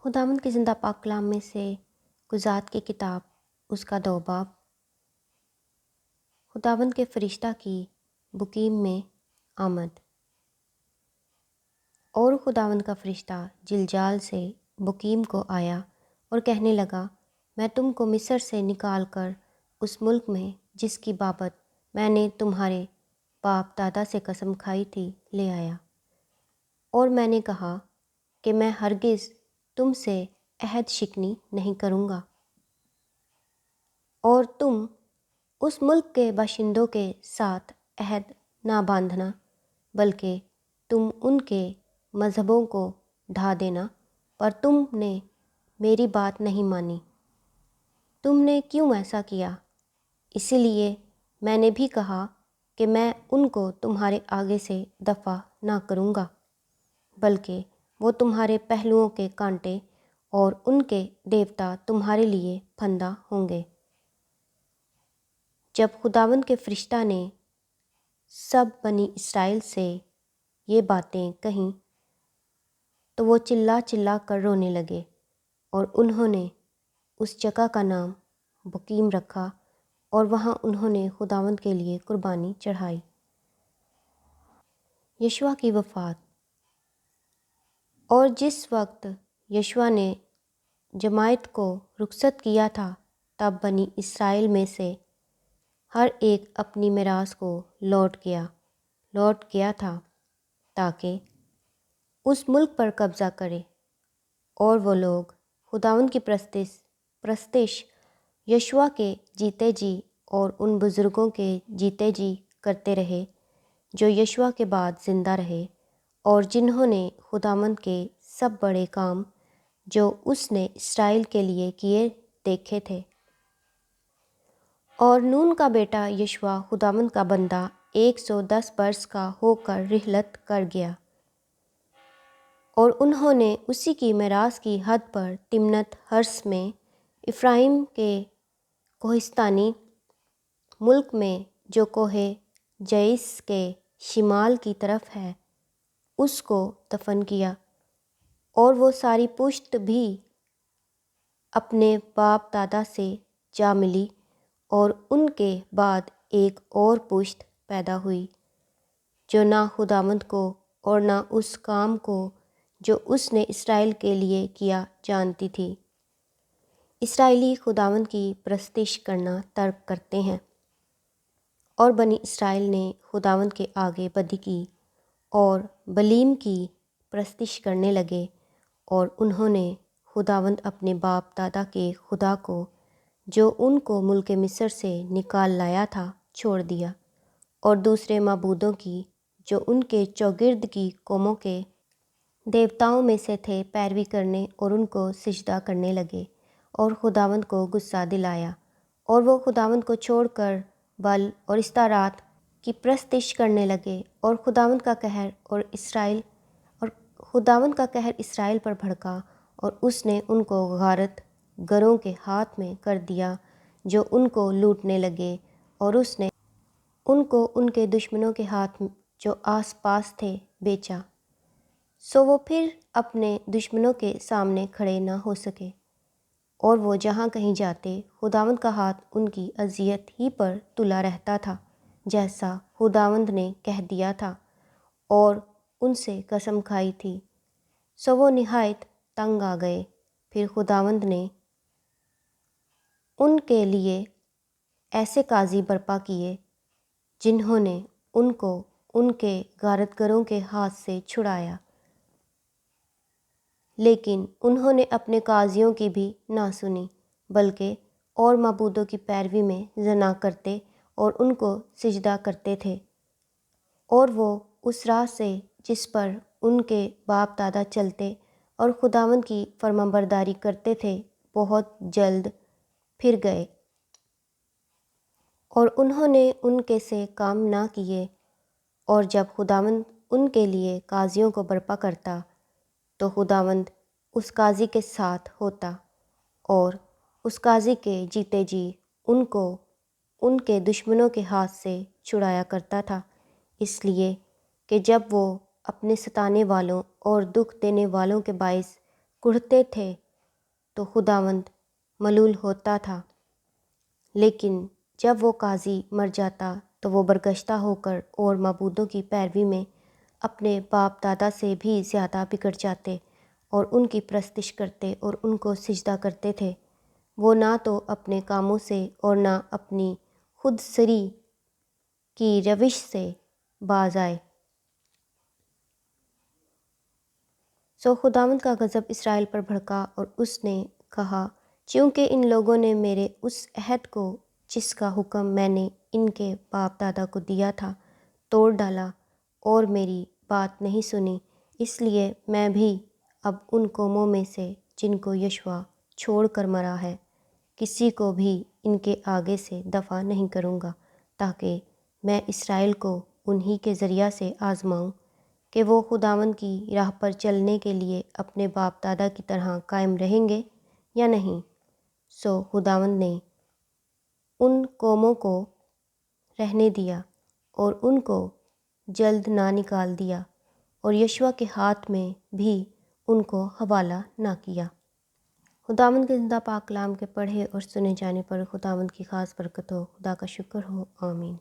خداوند کے زندہ پاک کلام میں سے قضات کی کتاب اس کا 2 باب۔ خداوند کے فرشتہ کی بکیم میں آمد۔ اور خداوند کا فرشتہ جلجال سے بکیم کو آیا اور کہنے لگا، میں تم کو مصر سے نکال کر اس ملک میں جس کی بابت میں نے تمہارے باپ دادا سے قسم کھائی تھی لے آیا۔ اور میں نے کہا کہ میں ہرگز تم سے عہد شکنی نہیں کروں گا، اور تم اس ملک کے باشندوں کے ساتھ عہد نہ باندھنا، بلکہ تم ان کے مذہبوں کو ڈھا دینا، پر تم نے میری بات نہیں مانی۔ تم نے کیوں ایسا کیا؟ اسی لیے میں نے بھی کہا کہ میں ان کو تمہارے آگے سے دفع نہ کروں گا، بلکہ وہ تمہارے پہلوؤں کے کانٹے اور ان کے دیوتا تمہارے لیے پھندا ہوں گے۔ جب خداوند کے فرشتہ نے سب بنی اسرائیل سے یہ باتیں کہیں تو وہ چلا چلا کر رونے لگے، اور انہوں نے اس جگہ کا نام بکیم رکھا، اور وہاں انہوں نے خداوند کے لیے قربانی چڑھائی۔ یشوع کی وفات۔ اور جس وقت یشوع نے جماعت کو رخصت کیا تھا، تب بنی اسرائیل میں سے ہر ایک اپنی میراث کو لوٹ گیا تھا، تاکہ اس ملک پر قبضہ کرے۔ اور وہ لوگ خداوند کی پرستش یشوع کے جیتے جی اور ان بزرگوں کے جیتے جی کرتے رہے جو یشوع کے بعد زندہ رہے، اور جنہوں نے خداوند کے سب بڑے کام جو اس نے اسرائیل کے لیے کیے دیکھے تھے۔ اور نون کا بیٹا یشوع خداوند کا بندہ 110 برس کا ہو کر رحلت کر گیا، اور انہوں نے اسی کی میراث کی حد پر تمنت ہرس میں افرائیم کے کوہستانی ملک میں جو کوہ جعیس کے شمال کی طرف ہے اس کو دفن کیا۔ اور وہ ساری پشت بھی اپنے باپ دادا سے جا ملی، اور ان کے بعد ایک اور پشت پیدا ہوئی جو نہ خداوند کو اور نہ اس کام کو جو اس نے اسرائیل کے لیے کیا جانتی تھی۔ اسرائیلی خداوند کی پرستش کرنا ترک کرتے ہیں، اور بنی اسرائیل نے خداوند کے آگے بدی کی اور بلیم کی پرستش کرنے لگے، اور انہوں نے خداوند اپنے باپ دادا کے خدا کو جو ان کو ملک مصر سے نکال لایا تھا چھوڑ دیا، اور دوسرے معبودوں کی جو ان کے چوگرد کی قوموں کے دیوتاؤں میں سے تھے پیروی کرنے اور ان کو سجدہ کرنے لگے، اور خداوند کو غصہ دلایا، اور وہ خداوند کو چھوڑ کر بل اور استارات کی پرستش کرنے لگے، اور خداوند کا قہر اسرائیل پر بھڑکا، اور اس نے ان کو غارت گروں کے ہاتھ میں کر دیا جو ان کو لوٹنے لگے، اور اس نے ان کو ان کے دشمنوں کے ہاتھ جو آس پاس تھے بیچا، سو وہ پھر اپنے دشمنوں کے سامنے کھڑے نہ ہو سکے، اور وہ جہاں کہیں جاتے خداوند کا ہاتھ ان کی اذیت ہی پر تلا رہتا تھا، جیسا خداوند نے کہہ دیا تھا اور ان سے قسم کھائی تھی۔ سو وہ نہایت تنگ آ گئے۔ پھر خداوند نے ان کے لیے ایسے قاضی برپا کیے جنہوں نے ان کو ان کے غارت گروں کے ہاتھ سے چھڑایا، لیکن انہوں نے اپنے قاضیوں کی بھی نہ سنی، بلکہ اور معبودوں کی پیروی میں زنا کرتے اور ان کو سجدہ کرتے تھے، اور وہ اس راہ سے جس پر ان کے باپ دادا چلتے اور خداوند کی فرمانبرداری کرتے تھے بہت جلد پھر گئے، اور انہوں نے ان کے سے کام نہ کیے۔ اور جب خداوند ان کے لیے قاضیوں کو برپا کرتا تو خداوند اس قاضی کے ساتھ ہوتا، اور اس قاضی کے جیتے جی ان کو ان کے دشمنوں کے ہاتھ سے چھڑایا کرتا تھا، اس لیے کہ جب وہ اپنے ستانے والوں اور دکھ دینے والوں کے باعث کڑھتے تھے تو خداوند ملول ہوتا تھا، لیکن جب وہ قاضی مر جاتا تو وہ برگشتہ ہو کر اور معبودوں کی پیروی میں اپنے باپ دادا سے بھی زیادہ بگڑ جاتے اور ان کی پرستش کرتے اور ان کو سجدہ کرتے تھے۔ وہ نہ تو اپنے کاموں سے اور نہ اپنی خود سری کی روش سے باز آئے۔ سو خداوند کا غضب اسرائیل پر بھڑکا اور اس نے کہا، چونکہ ان لوگوں نے میرے اس عہد کو جس کا حکم میں نے ان کے باپ دادا کو دیا تھا توڑ ڈالا اور میری بات نہیں سنی، اس لیے میں بھی اب ان قوموں میں سے جن کو یشوع چھوڑ کر مرا ہے کسی کو بھی ان کے آگے سے دفع نہیں کروں گا، تاکہ میں اسرائیل کو انہی کے ذریعہ سے آزماؤں کہ وہ خداوند کی راہ پر چلنے کے لیے اپنے باپ دادا کی طرح قائم رہیں گے یا نہیں۔ سو خداوند نے ان قوموں کو رہنے دیا اور ان کو جلد نہ نکال دیا اور یشوع کے ہاتھ میں بھی ان کو حوالہ نہ کیا۔ خداوند کے زندہ پاک کلام کے پڑھے اور سنے جانے پر خداوند کی خاص برکت ہو۔ خدا کا شکر ہو، آمین۔